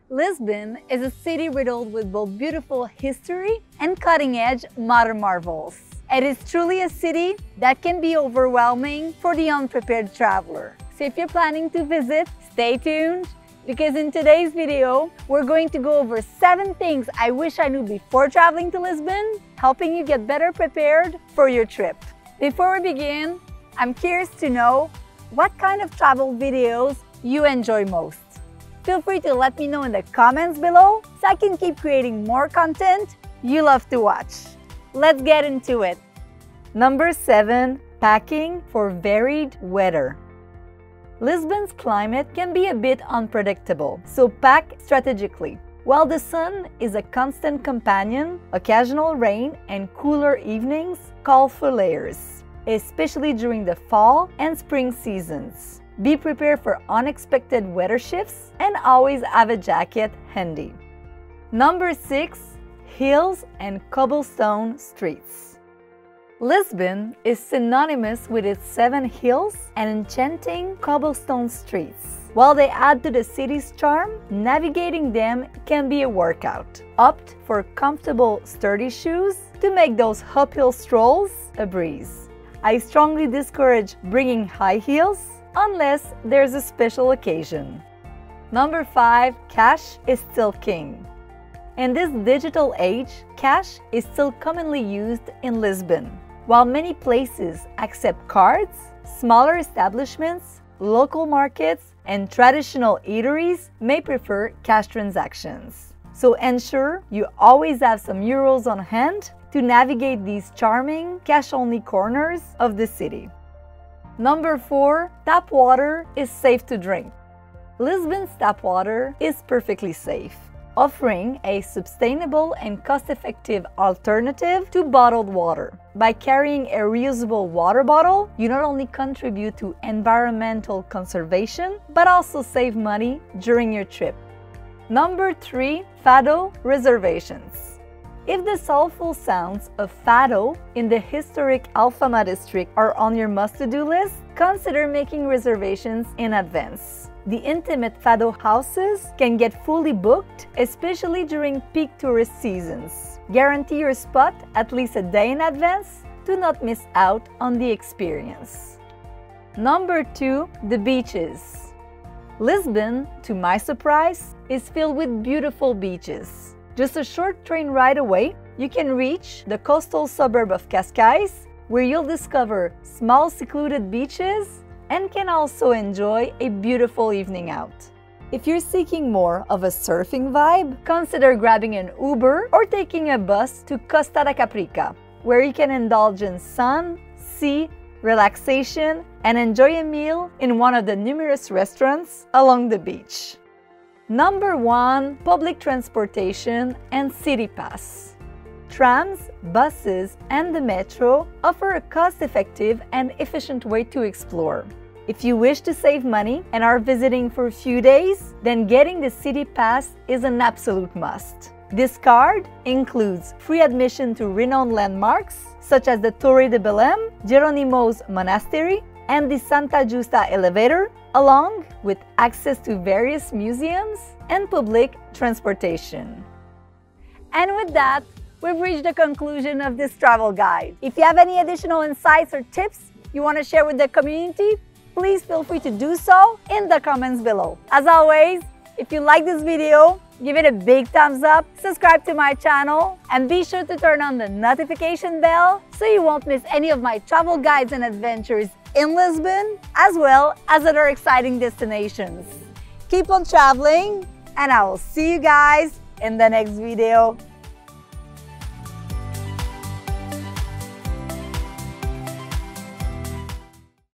Lisbon is a city riddled with both beautiful history and cutting-edge modern marvels. It is truly a city that can be overwhelming for the unprepared traveler. So if you're planning to visit, stay tuned, because in today's video, we're going to go over 7 things I wish I knew before traveling to Lisbon, helping you get better prepared for your trip. Before we begin, I'm curious to know what kind of travel videos you enjoy most. Feel free to let me know in the comments below so I can keep creating more content you love to watch. Let's get into it. Number 7, packing for varied weather. Lisbon's climate can be a bit unpredictable, so pack strategically. While the sun is a constant companion, occasional rain and cooler evenings call for layers, especially during the fall and spring seasons. Be prepared for unexpected weather shifts and always have a jacket handy. Number 6, hills and cobblestone streets. Lisbon is synonymous with its 7 hills and enchanting cobblestone streets. While they add to the city's charm, navigating them can be a workout. Opt for comfortable, sturdy shoes to make those uphill strolls a breeze. I strongly discourage bringing high heels unless there's a special occasion. Number 5, cash is still king. In this digital age, cash is still commonly used in Lisbon. While many places accept cards, smaller establishments, local markets, and traditional eateries may prefer cash transactions. So ensure you always have some euros on hand to navigate these charming cash-only corners of the city. Number 4, tap water is safe to drink. Lisbon's tap water is perfectly safe, offering a sustainable and cost-effective alternative to bottled water. By carrying a reusable water bottle, you not only contribute to environmental conservation, but also save money during your trip. Number 3, Fado Reservations. If the soulful sounds of Fado in the historic Alfama district are on your must-to-do list, consider making reservations in advance. The intimate Fado houses can get fully booked, especially during peak tourist seasons. Guarantee your spot at least a day in advance to not miss out on the experience. Number 2, the beaches. Lisbon, to my surprise, is filled with beautiful beaches. Just a short train ride away, you can reach the coastal suburb of Cascais, where you'll discover small secluded beaches and can also enjoy a beautiful evening out. If you're seeking more of a surfing vibe, consider grabbing an Uber or taking a bus to Costa da Caparica, where you can indulge in sun, sea, relaxation, and enjoy a meal in one of the numerous restaurants along the beach. Number 1, public transportation and city pass. Trams, buses, and the metro offer a cost-effective and efficient way to explore. If you wish to save money and are visiting for a few days, then getting the city pass is an absolute must. This card includes free admission to renowned landmarks such as the Torre de Belém, Jeronimo's Monastery, and the Santa Justa elevator, along with access to various museums and public transportation. And with that, we've reached the conclusion of this travel guide. If you have any additional insights or tips you want to share with the community, please feel free to do so in the comments below. As always, if you like this video, give it a big thumbs up, subscribe to my channel, and be sure to turn on the notification bell so you won't miss any of my travel guides and adventures in Lisbon, as well as other exciting destinations. Keep on traveling, and I will see you guys in the next video.